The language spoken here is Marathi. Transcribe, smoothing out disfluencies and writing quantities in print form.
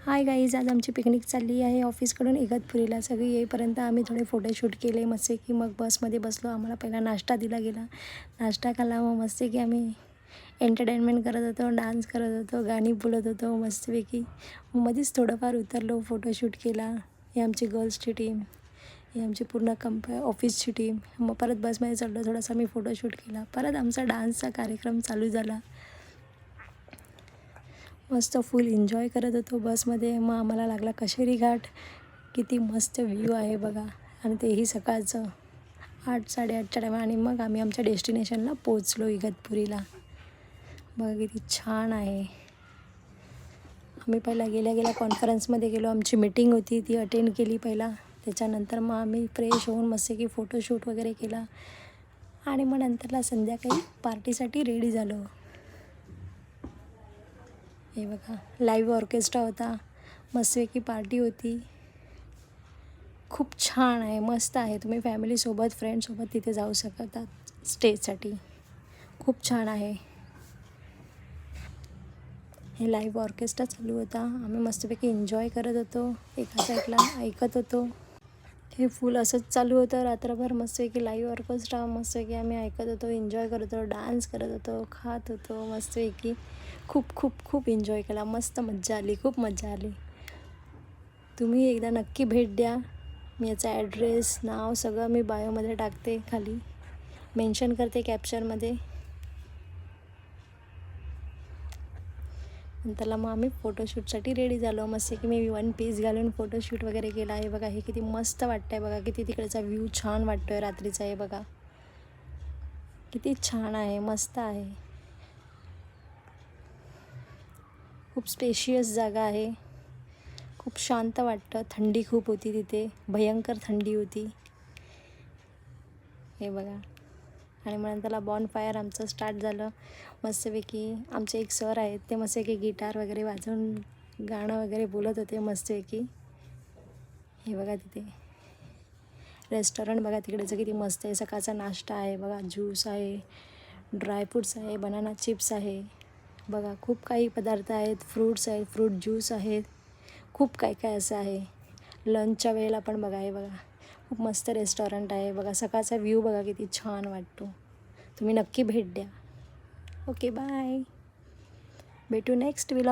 हाय गाईज, आज आमची पिकनिक चालली आहे ऑफिसकडून इगतपुरीला. सगळी येईपर्यंत आम्ही थोडे फोटोशूट केले मस्तपैकी. मग बसमध्ये बसलो. आम्हाला पहिला नाश्ता दिला गेला. नाश्ता खाल्ला. मग मस्तपैकी आम्ही एंटरटेनमेंट करत होतो, डान्स करत होतो, गाणी बोलत होतो मस्तपैकी. मग मध्येच थोडंफार उतरलो, फोटोशूट केला. ही आमची गर्ल्सची टीम, ही आमची पूर्ण ऑफिसची टीम. मग परत बसमध्ये चढलो, थोडासा मी फोटोशूट केला. परत आमचा डान्सचा कार्यक्रम चालू झाला. मस्त फुल एन्जॉय करत होतो बसमध्ये. मग आम्हाला लागला कशेरी घाट. किती मस्त व्ह्यू आहे बघा, आणि तेही सकाळचं 8-8:30च्या टायमा. आणि मग आम्ही आमच्या डेस्टिनेशनला पोचलो इगतपुरीला. बघा किती छान आहे. आम्ही पहिला गेल्या कॉन्फरन्समध्ये गेलो. आमची मीटिंग होती, ती अटेंड केली पहिला. त्याच्यानंतर मग आम्ही फ्रेश होऊन मस्त की फोटोशूट वगैरे केला. आणि मग नंतरला संध्याकाळी पार्टीसाठी रेडी झालो. हे बघा, लाईव्ह ऑर्केस्ट्रा होता, मस्तपैकी पार्टी होती. खूप छान आहे, मस्त आहे. तुम्ही फॅमिलीसोबत, फ्रेंडसोबत तिथे जाऊ शकतात स्टेसाठी. खूप छान आहे. हे लाईव्ह ऑर्केस्ट्रा चालू होता. आम्ही मस्तपैकी एन्जॉय करत होतो, एका साईडला ऐकत होतो. हे फुल असंच चालू होतं रात्रभर. मस्तपैकी लाईव्ह ऑर्केस्ट्रा, मस्तपैकी आम्ही ऐकत होतो, एन्जॉय करत होतो, डान्स करत होतो, खात होतो मस्तपैकी. खूप खूप खूप एन्जॉय केला. मस्त मज्जा आली, खूप मज्जा आली. तुम्ही एकदा नक्की भेट द्या. मी याचा ॲड्रेस, नाव सगळं मी बायोमध्ये टाकते, खाली मेन्शन करते कॅप्शनमध्ये. नंतरला मग आम्ही फोटोशूटसाठी रेडी झालो. मस्त की मी वन पीस घालून फोटोशूट वगैरे केला आहे बघा. हे किती मस्त वाटतं आहे बघा, किती तिकडचा व्ह्यू छान वाटतो आहे रात्रीचा. आहे बघा किती छान आहे, मस्त आहे. खूप स्पेशियस जागा आहे, खूप शांत वाटतं. थंडी खूप होती तिथे, भयंकर थंडी होती. हे बघा. आणि मग नंतरला बॉनफायर आमचं स्टार्ट झालं. मस्तपैकी आमचे एक सर आहेत, ते मस्तपैकी गिटार वगैरे वाजवून गाणं वगैरे बोलत होते मस्तपैकी. हे बघा तिथे रेस्टॉरंट बघा तिकडेचं किती मस्त आहे. सकाळचा नाश्ता आहे बघा, ज्यूस आहे, ड्रायफ्रूट्स आहे, बनाना चिप्स आहे बघा. खूप काही पदार्थ आहेत, फ्रूट्स आहेत, फ्रूट ज्यूस आहेत, खूप काय काय असं आहे. लंचच्या वेळेला पण बघा. हे बघा खूप मस्त रेस्टॉरंट आहे बघा. सकाळचा व्ह्यू बघा किती छान वाटतो. तुम्ही नक्की भेट द्या. Okay, bye. भेटू नेक्स्ट व्लॉग.